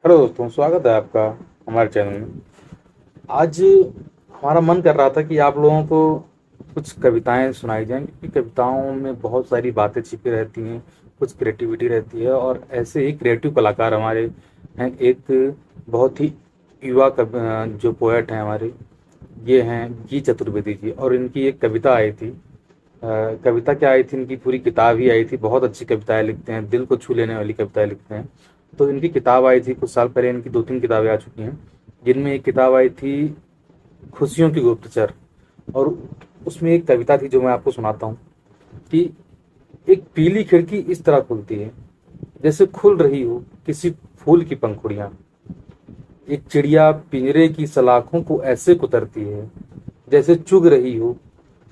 Hello दोस्तों, स्वागत है आपका हमारे चैनल में। आज हमारा मन कर रहा था कि आप लोगों को कुछ कविताएं सुनाई जाएं, क्योंकि कविताओं में बहुत सारी बातें छिपी रहती हैं, कुछ क्रिएटिविटी रहती है। और ऐसे ही क्रिएटिव कलाकार हमारे हैं। एक बहुत ही युवा जो पोएट हैं हमारे, ये हैं जी चतुर्वेदी जी। और इनकी एक कविता आई थी। कविता क्या आई थी, इनकी पूरी किताब ही आई थी। बहुत अच्छी कविताएं लिखते हैं, दिल को छू लेने वाली कविताएं लिखते हैं। तो इनकी किताब आई थी कुछ साल पहले, इनकी दो तीन किताबें आ चुकी हैं, जिनमें एक किताब आई थी खुशियों की गुप्तचर। और उसमें एक कविता थी जो मैं आपको सुनाता हूँ कि एक पीली खिड़की इस तरह खुलती है जैसे खुल रही हो किसी फूल की पंखुड़ियां। एक चिड़िया पिंजरे की सलाखों को ऐसे कुतरती है जैसे चुग रही हो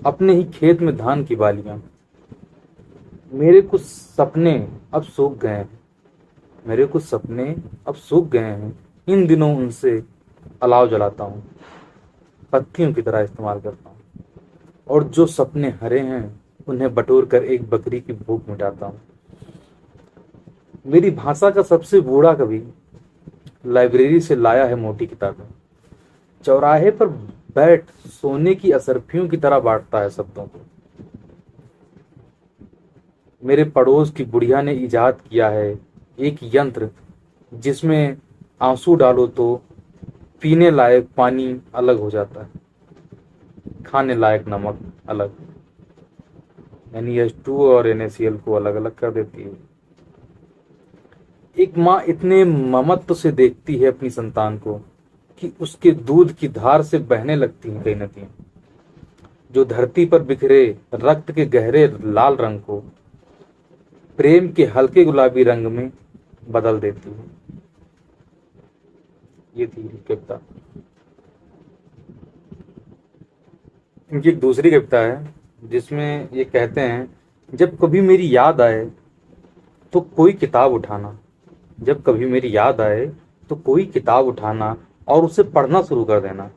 अपने ही खेत में धान की बालियां। मेरे कुछ सपने अब सूख गए हैं, मेरे कुछ सपने अब सूख गए हैं। इन दिनों उनसे अलाव जलाता हूँ, पत्तियों की तरह इस्तेमाल करता हूँ। और जो सपने हरे हैं उन्हें बटोर कर एक बकरी की भूख मिटाता हूँ। मेरी भाषा का सबसे बूढ़ा कवि लाइब्रेरी से लाया है मोटी किताबें। चौराहे पर बैठ सोने की असरफियों की तरह बांटता है शब्दों को। मेरे पड़ोस की बुढ़िया ने इजाद किया है एक यंत्र जिसमें आंसू डालो तो पीने लायक पानी अलग हो जाता है, खाने लायक नमक अलग, NH2 और NaCl को अलग अलग कर देती है। एक माँ इतने ममत्व से देखती है अपनी संतान को कि उसके दूध की धार से बहने लगती हैं कई नदियां, जो धरती पर बिखरे रक्त के गहरे लाल रंग को प्रेम के हल्के गुलाबी रंग में बदल देती है। ये थी कविता। इनकी एक दूसरी कविता है जिसमें ये कहते हैं, जब कभी मेरी याद आए तो कोई किताब उठाना, जब कभी मेरी याद आए तो कोई किताब उठाना और उसे पढ़ना शुरू कर देना।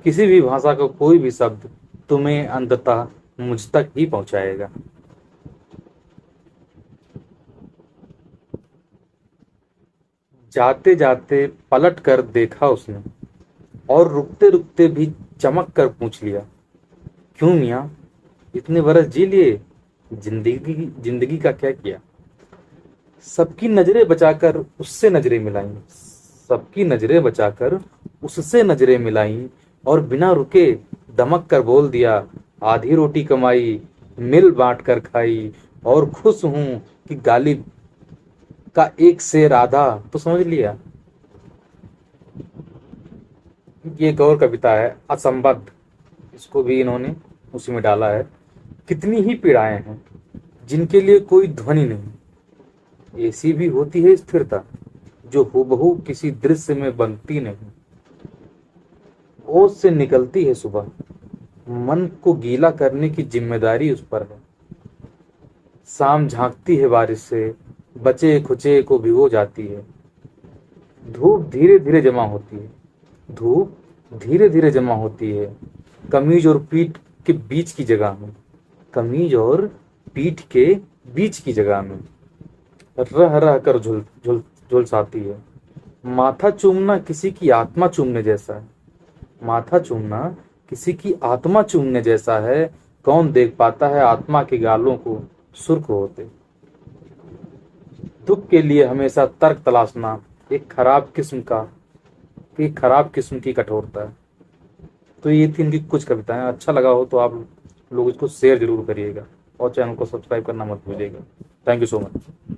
किसी भी भाषा का कोई भी शब्द तुम्हें अंततः मुझ तक ही पहुंचाएगा। जाते जाते पलट कर देखा उसने और रुकते रुकते भी चमक कर पूछ लिया, क्यों मियाँ इतने बरस जी लिए, जिंदगी जिंदगी का क्या किया। सबकी नजरें बचाकर उससे नजरें मिलाई, सबकी नजरें बचाकर उससे नजरें मिलाई। और बिना रुके दमक कर बोल दिया, आधी रोटी कमाई मिल बांट कर खाई। और खुश हूं कि गालिब का एक शेर आधा तो समझ लिया। ये एक और कविता है असंबद्ध, इसको भी इन्होंने उसी में डाला है। कितनी ही पीड़ाएं हैं जिनके लिए कोई ध्वनि नहीं, ऐसी भी होती है स्थिरता जो हूबहू किसी दृश्य में बनती नहीं। ओस से निकलती है सुबह, मन को गीला करने की जिम्मेदारी उस पर है। शाम झांकती है बारिश से, बचे खुचे को भिगो जाती है। धूप धीरे धीरे जमा होती है, धूप धीरे धीरे जमा होती है कमीज और पीठ के बीच की जगह में, कमीज और पीठ के बीच की जगह में रह रह कर झुल झुल झुलसाती है। माथा चूमना किसी की आत्मा चूमने जैसा है, माथा चूमना किसी की आत्मा चूमने जैसा है। कौन देख पाता है आत्मा के गालों को सुर्ख होते। दुख के लिए हमेशा तर्क तलाशना एक खराब किस्म की कठोरता है। तो ये थी इनकी कुछ कविताएं। अच्छा लगा हो तो आप लोग इसको शेयर जरूर करिएगा और चैनल को सब्सक्राइब करना मत भूलिएगा। Thank you so much.